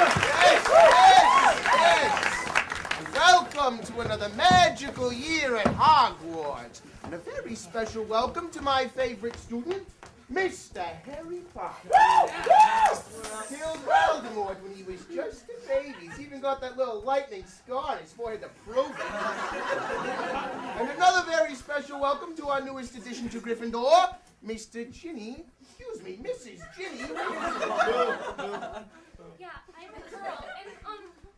Yes. Welcome to another magical year at Hogwarts. And a very special welcome to my favorite student, Mr. Harry Potter. Killed Voldemort when he was just a baby. He's even got that little lightning scar on his forehead to prove it. And another very special welcome to our newest addition to Gryffindor, Mr. Ginny. Excuse me, Mrs. Ginny. Yeah, I'm a girl. And,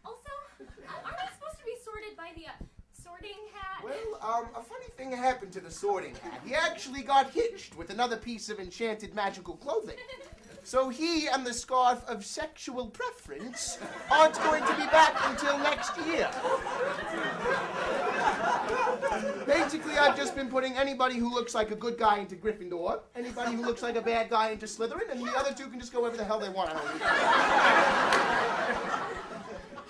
also, aren't we supposed to be sorted by the, sorting hat? Well, a funny thing happened to the sorting hat. He actually got hitched with another piece of enchanted magical clothing. So he and the scarf of sexual preference aren't going to be back until next year. Basically, I've just been putting anybody who looks like a good guy into Gryffindor, anybody who looks like a bad guy into Slytherin, and the other two can just go wherever the hell they want. I don't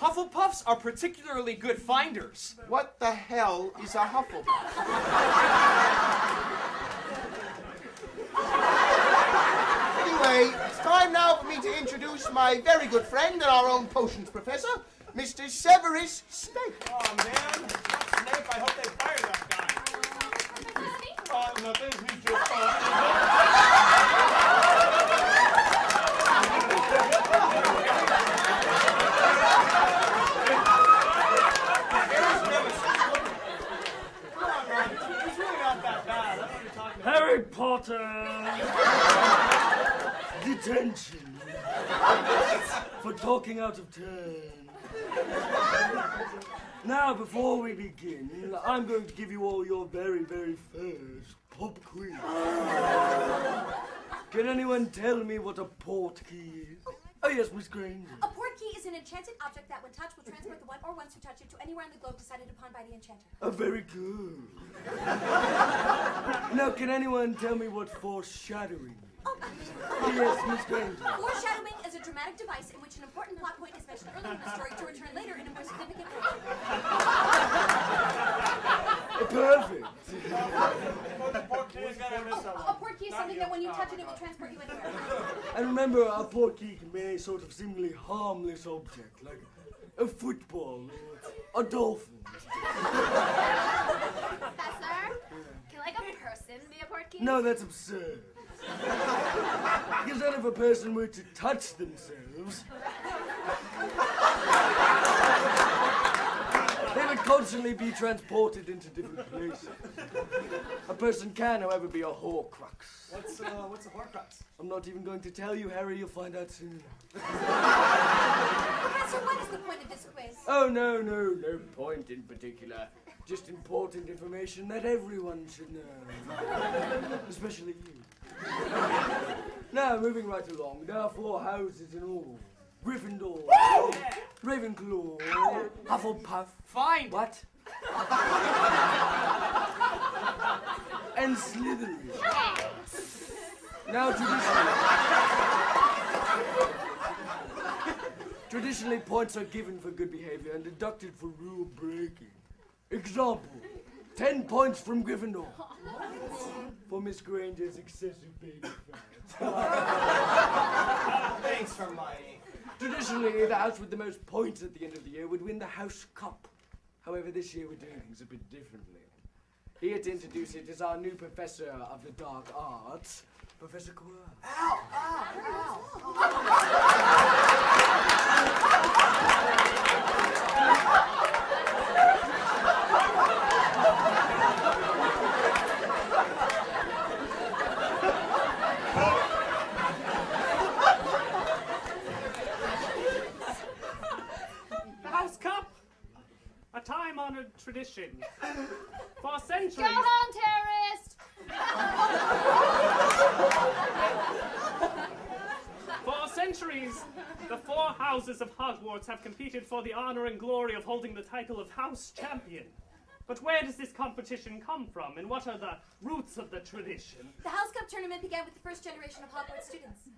know. Hufflepuffs are particularly good finders. What the hell is a Hufflepuff? Anyway, it's time now for me to introduce my very good friend and our own potions professor, Mr. Severus Snape. Oh, man. Snape, I hope they fire that guy. Nothing. He's just Harry Potter! Detention. For talking out of turn. Now, before we begin, I'm going to give you all your very, very first pop quiz. Can anyone tell me what a portkey is? Oh, yes, Miss Granger. A portkey is an enchanted object that, when touched, will transport the one or ones who touch it to anywhere on the globe decided upon by the enchanter. Oh, very good. Now, can anyone tell me what foreshadowing is? Oh, yes, Miss Granger. Foreshadowing is a dramatic device in which an important plot point is mentioned early in the story to return later in a more significant way. Perfect. A portkey is something that when you touch it, it will transport you anywhere. And remember, a portkey can be a sort of seemingly harmless object, like a football or a dolphin. Professor, can like a person be a portkey? No, that's absurd. Because then if a person were to touch themselves, they would constantly be transported into different places. A person can, however, be a Horcrux. What's a Horcrux? I'm not even going to tell you, Harry. You'll find out soon. Professor, what is the point of this quiz? Oh, no point in particular. Just important information that everyone should know. Especially you. Now, moving right along, there are 4 houses in all. Gryffindor, Ravenclaw, Hufflepuff. Fine. What? And Slytherin. Now, traditionally, points are given for good behavior and deducted for rule breaking. Example, 10 points from Gryffindor for Miss Granger's excessive baby fat. Thanks, Hermione. Traditionally, the house with the most points at the end of the year would win the house cup. However, this year we're doing things a bit differently. Here to introduce it is our new professor of the dark arts, Professor Quirrell. Ow! The House Cup, a time-honored tradition. For centuries... Go home, terrorist! For centuries, the 4 houses of Hogwarts have competed for the honor and glory of holding the title of House Champion. But where does this competition come from, and what are the roots of the tradition? The House Cup tournament began with the first generation of Hogwarts students.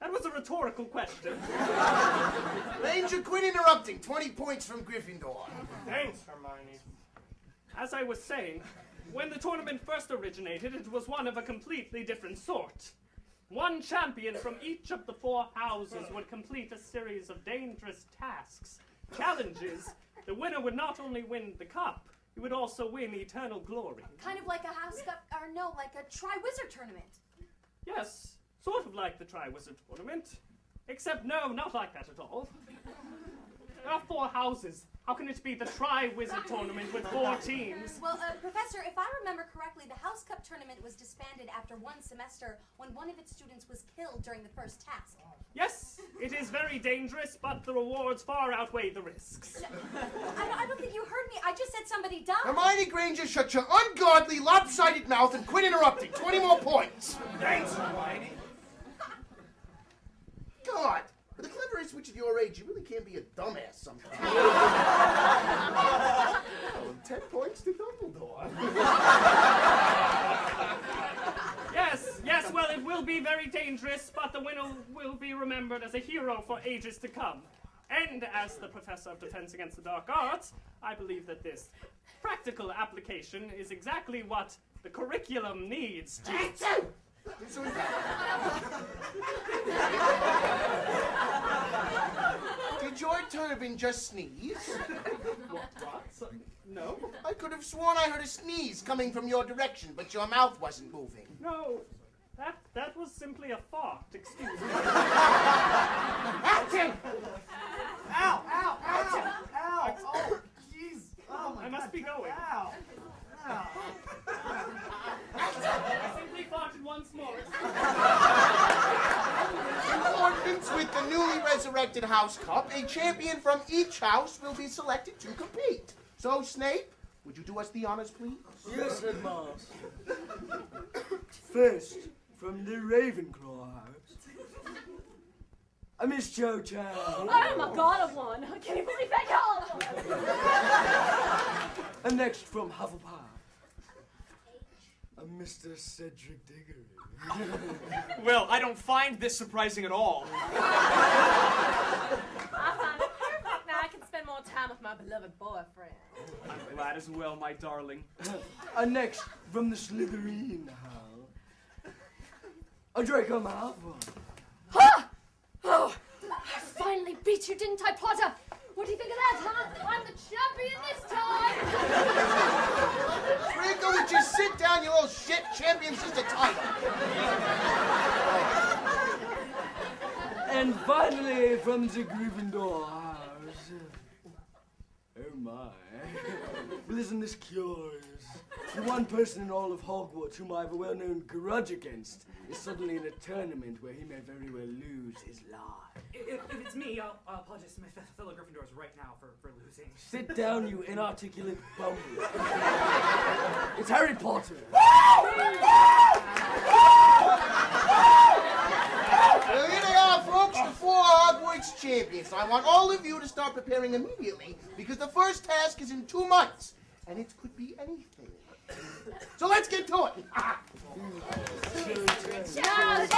That was a rhetorical question. Ranger, quit interrupting. 20 points from Gryffindor. Thanks, Hermione. As I was saying, when the tournament first originated, it was one of a completely different sort. One champion from each of the 4 houses would complete a series of dangerous tasks, challenges. The winner would not only win the cup, he would also win eternal glory. Kind of like a house cup, or no, like a Tri-Wizard tournament. Yes, sort of like the Tri-Wizard tournament. Except no, not like that at all. There are 4 houses. How can it be the Tri-Wizard tournament with 4 teams? Well, Professor, if I remember correctly, the House Cup tournament was disbanded after 1 semester when one of its students was killed during the first task. Yes, it is very dangerous, but the rewards far outweigh the risks. I don't think you heard me. I just said somebody died. Hermione Granger, shut your ungodly, lopsided mouth and quit interrupting. 20 more points. Thanks, Hermione. God, for the cleverest witch of your age, you really can't be a dumbass sometimes. 10 points to Dumbledore. Yes, well, it will be very dangerous, but the winner will be remembered as a hero for ages to come. And as the Professor of Defense Against the Dark Arts, I believe that this practical application is exactly what the curriculum needs to... So did your turban just sneeze? What? No? I could have sworn I heard a sneeze coming from your direction, but your mouth wasn't moving. No, that was simply a fart, excuse me. Acting! Ow! Ow! Ow! Ow! Oh, jeez! Oh my I must God. be going. Ow! Ow! I simply farted once more. In accordance with the newly resurrected House Cup, a champion from each house will be selected to compete. So, Snape, would you do us the honors, please? Yes, Headmaster. First, from the Ravenclaw house, Miss Cho Chan. Oh my God, I've won! Can you believe that, y'all? And next, from Hufflepuff, Mr. Cedric Diggory. Well, I don't find this surprising at all. I find it perfect. Now I can spend more time with my beloved boyfriend. I'm glad as well, my darling. And next, from the Slytherin house, Draco Malfoy. Ha! Oh, I finally beat you, didn't I, Potter? What do you think of that, huh? I'm the champion this time! Draco, would you sit down, you little shit? Champion's just a title. And finally, from the Gryffindor house, oh my. Well, isn't this curious? The one person in all of Hogwarts whom I have a well-known grudge against is suddenly in a tournament where he may very well lose his life. If it's me, I'll apologize to my fellow Gryffindors right now for losing. Sit down, you inarticulate bumble. It's Harry Potter. Well, here they are, folks, the 4 Hogwarts champions. I want all of you to start preparing immediately because the first task is in 2 months, and it could be anything. So let's get to it. Now,